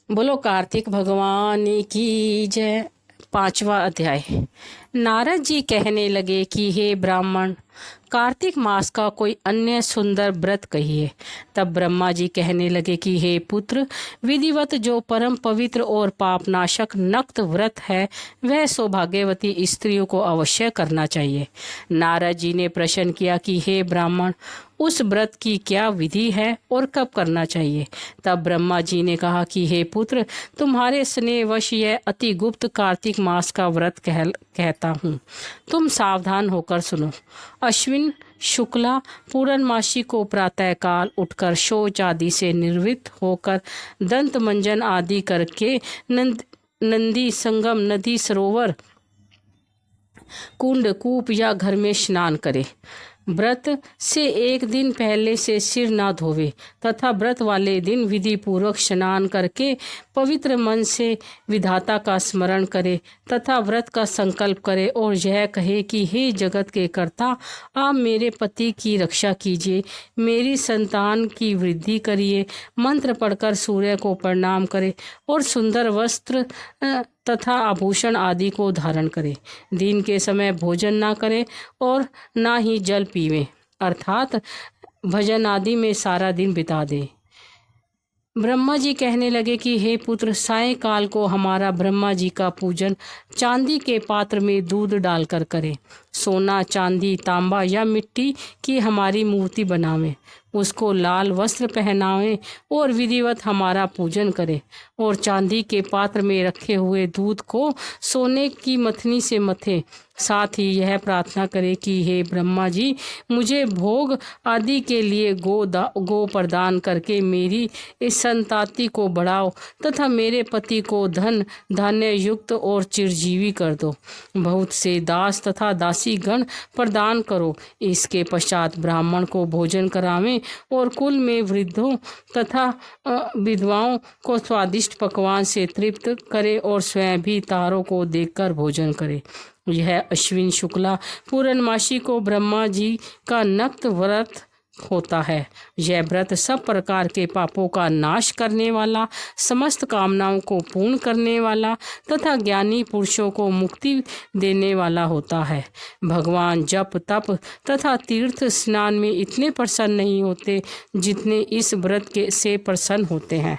बोलो कार्तिक भगवान की जय। 5वां अध्याय। नारद जी कहने लगे कि हे ब्राह्मण, कार्तिक मास का कोई अन्य सुंदर व्रत कहिए। तब ब्रह्मा जी कहने लगे कि हे पुत्र, विधिवत जो परम पवित्र और पापनाशक नक्त व्रत है वह सौभाग्यवती स्त्रियों को अवश्य करना चाहिए। नारद जी ने प्रश्न किया कि हे ब्राह्मण, उस व्रत की क्या विधि है और कब करना चाहिए। तब ब्रह्मा जी ने कहा कि हे पुत्र, तुम्हारे स्नेहवश यह अति गुप्त कार्तिक मास का व्रत कहता हूँ। तुम सावधान होकर सुनो। अश्विन शुक्ला पूर्णमासी को प्रातःकाल उठकर शौच आदि से निर्वृत्त होकर दंत मंजन आदि करके नंदी संगम, नदी, सरोवर, कुंड, कूप या घर में स्नान करे। व्रत से एक दिन पहले से सिर ना धोवे तथा व्रत वाले दिन विधि पूर्वक स्नान करके पवित्र मन से विधाता का स्मरण करे तथा व्रत का संकल्प करे और यह कहे कि हे जगत के कर्ता, आप मेरे पति की रक्षा कीजिए, मेरी संतान की वृद्धि करिए। मंत्र पढ़कर सूर्य को प्रणाम करे और सुंदर वस्त्र तथा आभूषण आदि को धारण करे। दिन के समय भोजन ना करे और ना ही जल पीवे, अर्थात भजन आदि में सारा दिन बिता दे। ब्रह्मा जी कहने लगे कि हे पुत्र, सायंकाल को हमारा ब्रह्मा जी का पूजन चांदी के पात्र में दूध डालकर करें। सोना, चांदी, तांबा या मिट्टी की हमारी मूर्ति बनावें, उसको लाल वस्त्र पहनावें और विधिवत हमारा पूजन करें और चांदी के पात्र में रखे हुए दूध को सोने की मथनी से मथे। साथ ही यह प्रार्थना करें कि हे ब्रह्मा जी, मुझे भोग आदि के लिए गो प्रदान करके मेरी इस संताति को बढ़ाओ तथा मेरे पति को धन धान्य युक्त और चिरजीवी कर दो। बहुत से दास तथा दासी गण प्रदान करो। इसके पश्चात ब्राह्मण को भोजन करावें और कुल में वृद्धों तथा विधवाओं को स्वादिष्ट पकवान से तृप्त करे और स्वयं भी तारों को देखकर भोजन करे। यह अश्विन शुक्ला पूर्णमासी को ब्रह्मा जी का नक्त व्रत होता है। यह व्रत सब प्रकार के पापों का नाश करने वाला, समस्त कामनाओं को पूर्ण करने वाला तथा ज्ञानी पुरुषों को मुक्ति देने वाला होता है। भगवान जप, तप तथा तीर्थ स्नान में इतने प्रसन्न नहीं होते जितने इस व्रत के से प्रसन्न होते हैं।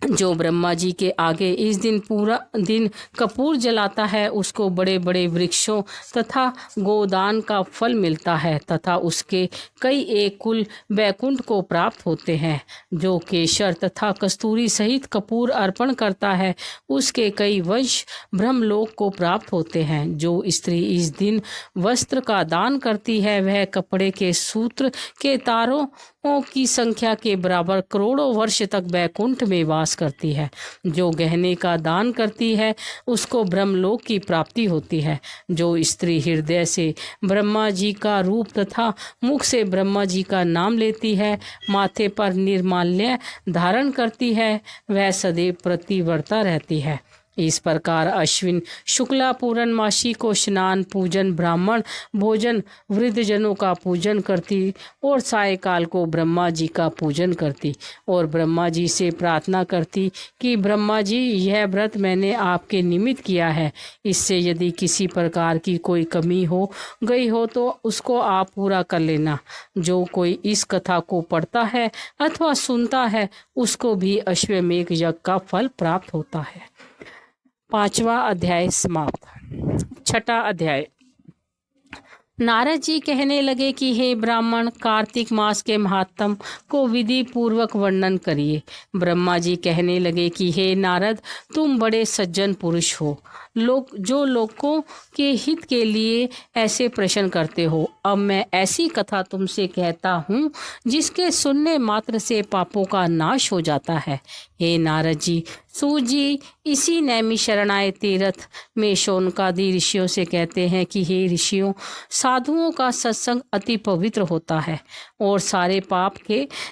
जो ब्रह्मा जी के आगे इस दिन पूरा दिन कपूर जलाता है उसको बड़े बड़े वृक्षों तथा गोदान का फल मिलता है तथा उसके कई एक कुल वैकुंठ को प्राप्त होते हैं। जो केशर तथा कस्तूरी सहित कपूर अर्पण करता है उसके कई वंश ब्रह्मलोक को प्राप्त होते हैं। जो स्त्री इस दिन वस्त्र का दान करती है वह कपड़े के सूत्र के तारों की संख्या के बराबर करोड़ों वर्ष तक वैकुंठ में वास करती है। जो गहने का दान करती है उसको ब्रह्मलोक की प्राप्ति होती है। जो स्त्री हृदय से ब्रह्मा जी का रूप तथा मुख से ब्रह्मा जी का नाम लेती है, माथे पर निर्माल्य धारण करती है, वह सदैव प्रतिव्रता रहती है। इस प्रकार अश्विन शुक्ला पूर्णमासी को स्नान, पूजन, ब्राह्मण भोजन, वृद्धजनों का पूजन करती और सायंकाल को ब्रह्मा जी का पूजन करती और ब्रह्मा जी से प्रार्थना करती कि ब्रह्मा जी, यह व्रत मैंने आपके निमित्त किया है, इससे यदि किसी प्रकार की कोई कमी हो गई हो तो उसको आप पूरा कर लेना। जो कोई इस कथा को पढ़ता है अथवा सुनता है उसको भी अश्वमेध यज्ञ का फल प्राप्त होता है। 5वां अध्याय समाप्त। 6ठा अध्याय। नारद जी कहने लगे कि हे ब्राह्मण, कार्तिक मास के महात्म को विधि पूर्वक वर्णन करिए। ब्रह्मा जी कहने लगे कि हे नारद, तुम बड़े सज्जन पुरुष हो, लोगों के हित के लिए ऐसे प्रश्न करते हो। अब मैं ऐसी कथा तुमसे कहता हूँ जिसके सुनने मात्र से पापों का नाश हो जाता है। हे नारद जी, सूत जी इसी नैमिषारण्य तीर्थ में शौनकादि ऋषियों से कहते हैं कि हे ऋषियों, साधुओं का सत्संग अति पवित्र होता है और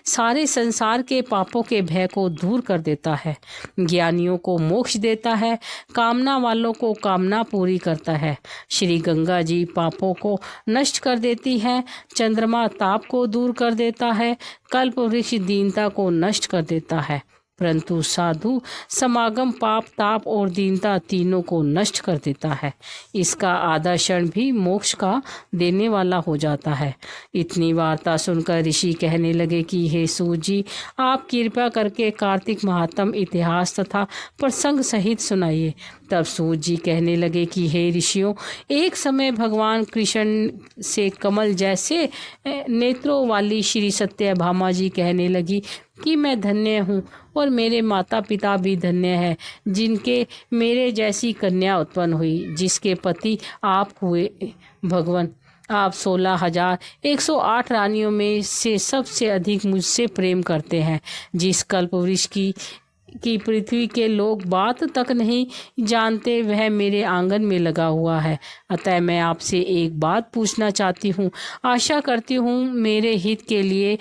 सारे संसार के पापों के भय को दूर कर देता है। ज्ञानियों को मोक्ष देता है, कामना वालों को कामना पूरी करता है। श्री गंगा जी पापों को नष्ट कर देती है, चंद्रमा ताप को दूर कर देता है, कल्प वृक्ष दीनता को नष्ट कर देता है परंतु साधु समागम पाप ताप और दीनता तीनों को नष्ट कर देता है। इसका आधा क्षण भी मोक्ष का देने वाला हो जाता है। इतनी वार्ता सुनकर ऋषि कहने लगे कि हे सूत जी, आप कृपा करके कार्तिक महात्म इतिहास तथा प्रसंग सहित सुनाइए। तब सूत जी कहने लगे कि हे ऋषियों, एक समय भगवान कृष्ण से कमल जैसे नेत्रों वाली श्री सत्यभामा जी कहने लगी कि मैं धन्य हूँ और मेरे माता पिता भी धन्य हैं, जिनके मेरे जैसी कन्या उत्पन्न हुई, जिसके पति आप हुए। भगवान, आप 16,108 रानियों में से सबसे अधिक मुझसे प्रेम करते हैं। जिस कल्पवृक्ष की पृथ्वी के लोग बात तक नहीं जानते, वह मेरे आंगन में लगा हुआ है। अतः मैं आपसे एक बात पूछना चाहती हूँ। आशा करती हूँ मेरे हित के लिए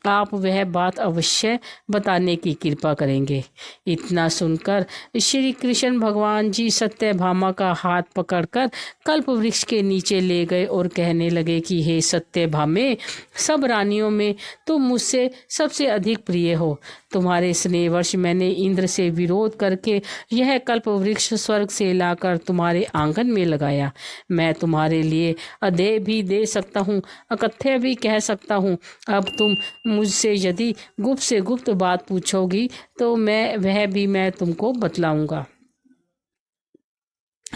आप वह बात अवश्य बताने की कृपा करेंगे। इतना सुनकर श्री कृष्ण भगवान जी सत्यभामा का हाथ पकड़कर कल्प वृक्ष के नीचे ले गए और कहने लगे कि हे सत्यभामे, सब रानियों में तुम मुझसे सबसे अधिक प्रिय हो। तुम्हारे स्नेहवश मैंने इंद्र से विरोध करके यह कल्प वृक्ष स्वर्ग से लाकर तुम्हारे आंगन में लगाया। मैं तुम्हारे लिए अधेय भी दे सकता हूँ, अकथ्य भी कह सकता हूँ। अब तुम मुझसे यदि गुप्त से गुप्त बात पूछोगी तो मैं तुमको बतलाऊंगा।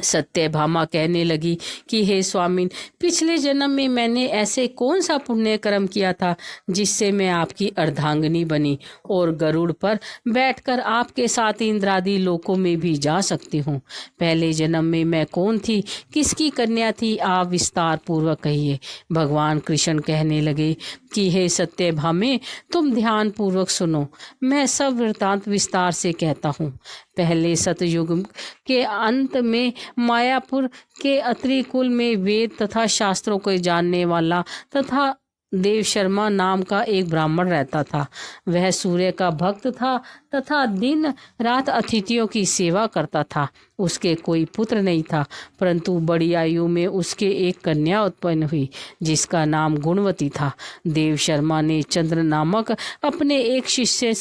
सत्यभामा कहने लगी कि हे स्वामिन, पिछले जन्म में मैंने ऐसे कौन सा पुण्य कर्म किया था जिससे मैं आपकी अर्धांगिनी बनी और गरुड़ पर बैठकर आपके साथ इंद्रादि लोकों में भी जा सकती हूँ। पहले जन्म में मैं कौन थी, किसकी कन्या थी, आप विस्तार पूर्वक कहिए। भगवान कृष्ण कहने लगे कि हे सत्यभामे, तुम ध्यान पूर्वक सुनो। मैं सब वृतांत विस्तार से कहता हूँ। पहले सतयुग के अंत में मायापुर के अत्रि कुल में वेद तथा शास्त्रों को जानने वाला तथा देव शर्मा नाम का एक ब्राह्मण रहता था। वह सूर्य का भक्त था तथा दिन रात अतिथियों की सेवा करता था। उसके कोई पुत्र नहीं था, परंतु बड़ी आयु में उसके एक कन्या उत्पन्न हुई जिसका नाम गुणवती था। देव शर्मा ने चंद्र नामक अपने एक शिष्य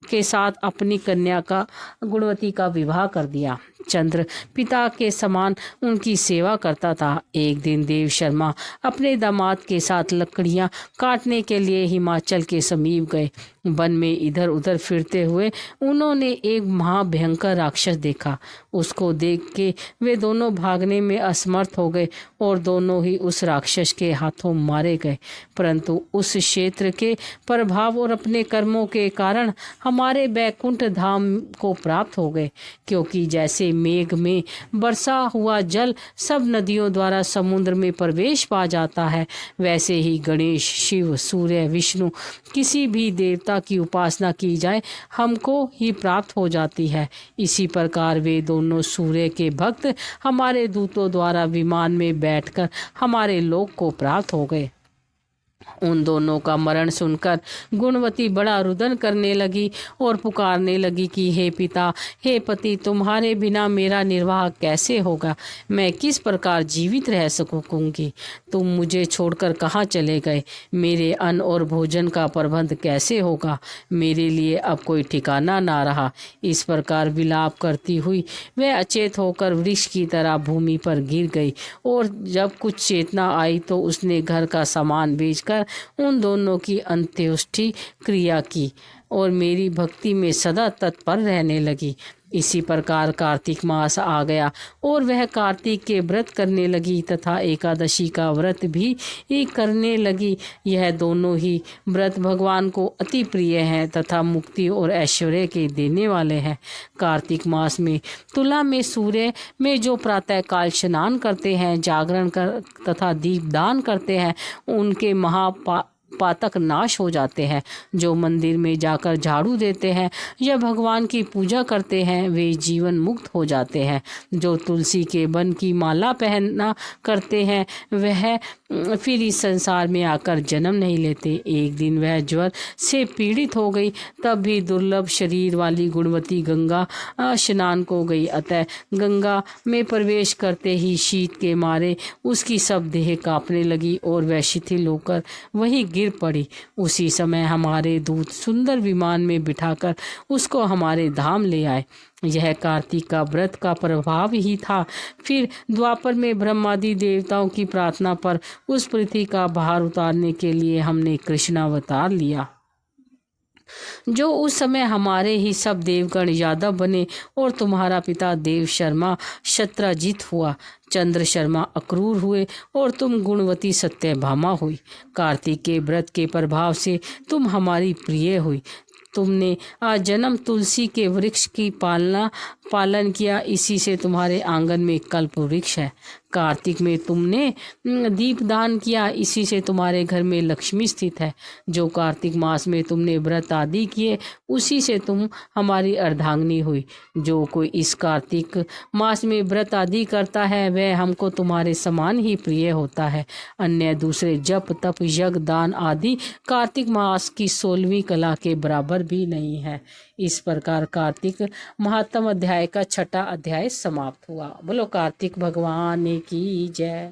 के साथ अपनी कन्या का गुणवती का विवाह कर दिया। चंद्र पिता के समान उनकी सेवा करता था। एक दिन देव शर्मा अपने दामाद के साथ लकड़ियां काटने के लिए हिमाचल के समीप गए। वन में इधर उधर फिरते हुए उन्होंने एक महाभयंकर राक्षस देखा। उसको देख के वे दोनों भागने में असमर्थ हो गए और दोनों ही उस राक्षस के हाथों मारे गए। परंतु उस क्षेत्र के प्रभाव और अपने कर्मों के कारण हमारे बैकुंठ धाम को प्राप्त हो गए, क्योंकि जैसे मेघ में बरसा हुआ जल सब नदियों द्वारा समुद्र में प्रवेश पा जाता है, वैसे ही गणेश, शिव, सूर्य, विष्णु किसी भी देवता की उपासना की जाए हमको ही प्राप्त हो जाती है। इसी प्रकार वे दोनों सूर्य के भक्त हमारे दूतों द्वारा विमान में बैठकर हमारे लोक को प्राप्त हो गए। उन दोनों का मरण सुनकर गुणवती बड़ा रुदन करने लगी और पुकारने लगी कि हे पिता, हे पति, तुम्हारे बिना मेरा निर्वाह कैसे होगा? मैं किस प्रकार जीवित रह सकूंगी? तुम मुझे छोड़कर कहाँ चले गए? मेरे अन्न और भोजन का प्रबंध कैसे होगा? मेरे लिए अब कोई ठिकाना ना रहा। इस प्रकार विलाप करती हुई वह अचेत होकर वृक्ष की तरह भूमि पर गिर गई और जब कुछ चेतना आई तो उसने घर का सामान बेचकर उन दोनों की अंत्येष्टि क्रिया की और मेरी भक्ति में सदा तत्पर रहने लगी। इसी प्रकार कार्तिक मास आ गया और वह कार्तिक के व्रत करने लगी तथा एकादशी का व्रत भी करने लगी। यह दोनों ही व्रत भगवान को अति प्रिय हैं तथा मुक्ति और ऐश्वर्य के देने वाले हैं। कार्तिक मास में तुला में सूर्य में जो प्रातः काल स्नान करते हैं, जागरण कर तथा दीपदान करते हैं, उनके पातक नाश हो जाते हैं। जो मंदिर में जाकर झाड़ू देते हैं या भगवान की पूजा करते हैं वे जीवन मुक्त हो जाते हैं। जो तुलसी के वन की माला पहनना करते हैं वह फिर इस संसार में आकर जन्म नहीं लेते। एक दिन वह ज्वर से पीड़ित हो गई, तब भी दुर्लभ शरीर वाली गुणवती गंगा स्नान को गई। अतः गंगा में प्रवेश करते ही शीत के मारे उसकी सब देह कांपने लगी और वह शिथिल होकर वहीं गिर पड़ी। उसी समय हमारे दूत सुंदर विमान में बिठाकर उसको हमारे धाम ले आए। यह कार्तिक का व्रत का प्रभाव ही था। फिर द्वापर में ब्रह्मादि देवताओं की प्रार्थना पर उस पृथ्वी का भार उतारने के लिए हमने कृष्णावतार लिया। जो उस समय हमारे ही सब देवगण यादव बने और तुम्हारा पिता देव शर्मा शत्राजित हुआ, चंद्र शर्मा अक्रूर हुए और तुम गुणवती सत्यभामा हुई। कार्तिक के व्रत के प्रभाव से तुम हमारी प्रिय हुई। तुमने जन्म तुलसी के वृक्ष की पालन किया, इसी से तुम्हारे आंगन में कल्प वृक्ष है। कार्तिक में तुमने दीपदान किया, इसी से तुम्हारे घर में लक्ष्मी स्थित है। जो कार्तिक मास में तुमने व्रत आदि किए, उसी से तुम हमारी अर्धांगिनी हुई। जो कोई इस कार्तिक मास में व्रत आदि करता है, वह हमको तुम्हारे समान ही प्रिय होता है। अन्य दूसरे जप तप यज्ञ दान आदि कार्तिक मास की 16वीं कला के बराबर भी नहीं है। इस प्रकार कार्तिक महात्म अध्याय का 6वां अध्याय समाप्त हुआ। बोलो कार्तिक भगवान की जय।